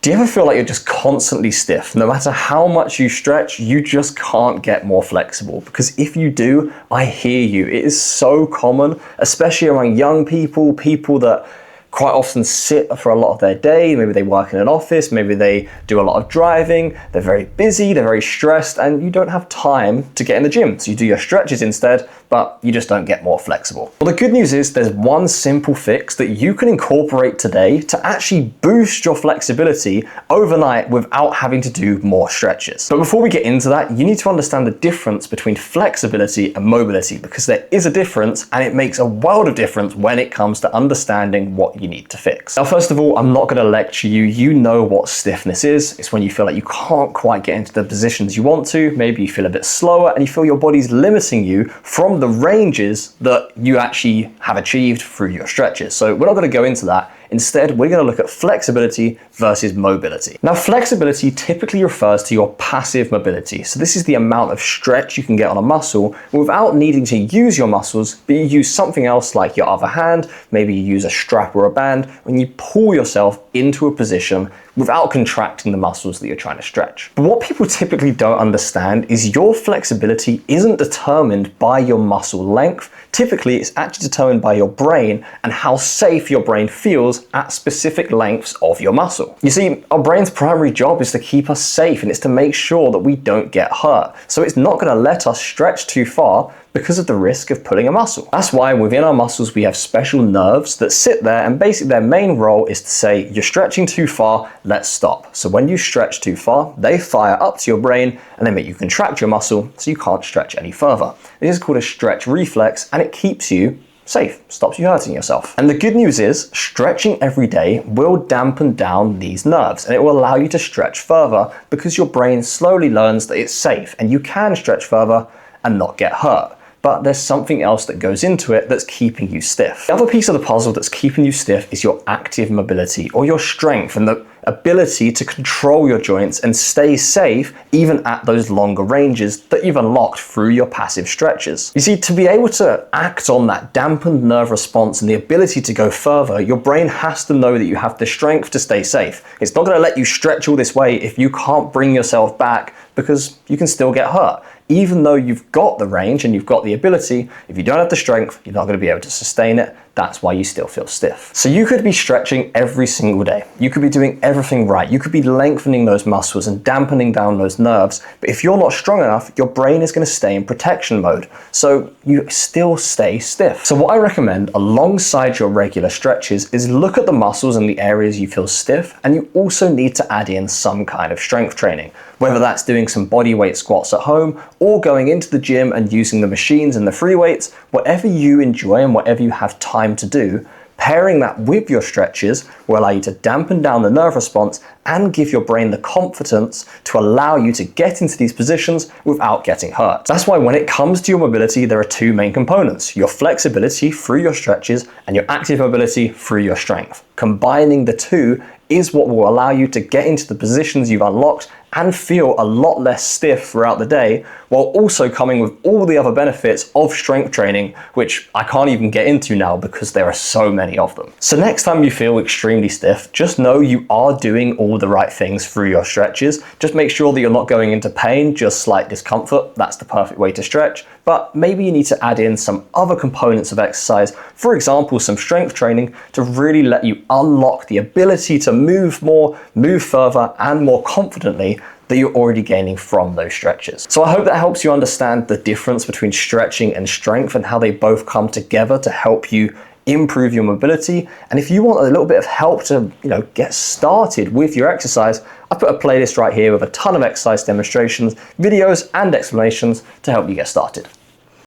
Do you ever feel like you're just constantly stiff? No matter how much you stretch, you just can't get more flexible. Because if you do, I hear you. It is so common, especially among young people, people that quite often sit for a lot of their day. Maybe they work in an office, maybe they do a lot of driving, they're very busy, they're very stressed, and you don't have time to get in the gym. So you do your stretches instead, but you just don't get more flexible. Well, the good news is there's one simple fix that you can incorporate today to actually boost your flexibility overnight without having to do more stretches. But before we get into that, you need to understand the difference between flexibility and mobility, because there is a difference and it makes a world of difference when it comes to understanding what you need to fix. Now, first of all, I'm not going to lecture you. You know what stiffness is. It's when you feel like you can't quite get into the positions you want to. Maybe you feel a bit slower and you feel your body's limiting you from the ranges that you actually have achieved through your stretches. So we're not going to go into that. Instead, we're going to look at flexibility versus mobility. Now, flexibility typically refers to your passive mobility. So this is the amount of stretch you can get on a muscle without needing to use your muscles, but you use something else like your other hand. Maybe you use a strap or a band when you pull yourself into a position without contracting the muscles that you're trying to stretch. But what people typically don't understand is your flexibility isn't determined by your muscle length. Typically, it's actually determined by your brain and how safe your brain feels at specific lengths of your muscle. You see, our brain's primary job is to keep us safe, and it's to make sure that we don't get hurt. So it's not going to let us stretch too far because of the risk of pulling a muscle. That's why within our muscles we have special nerves that sit there, and basically their main role is to say, you're stretching too far, let's stop. So when you stretch too far, they fire up to your brain and they make you contract your muscle so you can't stretch any further. This is called a stretch reflex, and it keeps you safe, stops you hurting yourself. And the good news is stretching every day will dampen down these nerves, and it will allow you to stretch further because your brain slowly learns that it's safe and you can stretch further and not get hurt. But there's something else that goes into it that's keeping you stiff. The other piece of the puzzle that's keeping you stiff is your active mobility, or your strength, and the ability to control your joints and stay safe even at those longer ranges that you've unlocked through your passive stretches. You see, to be able to act on that dampened nerve response and the ability to go further, your brain has to know that you have the strength to stay safe. It's not going to let you stretch all this way if you can't bring yourself back, because you can still get hurt. Even though you've got the range and you've got the ability, if you don't have the strength, you're not going to be able to sustain it. That's why you still feel stiff. So you could be stretching every single day. You could be doing everything right. You could be lengthening those muscles and dampening down those nerves. But if you're not strong enough, your brain is going to stay in protection mode. So you still stay stiff. So what I recommend alongside your regular stretches is look at the muscles and the areas you feel stiff, and you also need to add in some kind of strength training. Whether that's doing some body weight squats at home or going into the gym and using the machines and the free weights, whatever you enjoy and whatever you have time to do, pairing that with your stretches will allow you to dampen down the nerve response and give your brain the confidence to allow you to get into these positions without getting hurt. That's why when it comes to your mobility, there are two main components: your flexibility through your stretches and your active mobility through your strength. Combining the two is what will allow you to get into the positions you've unlocked and feel a lot less stiff throughout the day, while also coming with all the other benefits of strength training, which I can't even get into now because there are so many of them. So next time you feel extremely stiff, just know you are doing all the right things through your stretches. Just make sure that you're not going into pain, just slight discomfort. That's the perfect way to stretch. But maybe you need to add in some other components of exercise, for example, some strength training, to really let you unlock the ability to move more, move further, and more confidently that you're already gaining from those stretches. So I hope that helps you understand the difference between stretching and strength and how they both come together to help you improve your mobility. And if you want a little bit of help to, get started with your exercise, I put a playlist right here with a ton of exercise demonstrations, videos, and explanations to help you get started.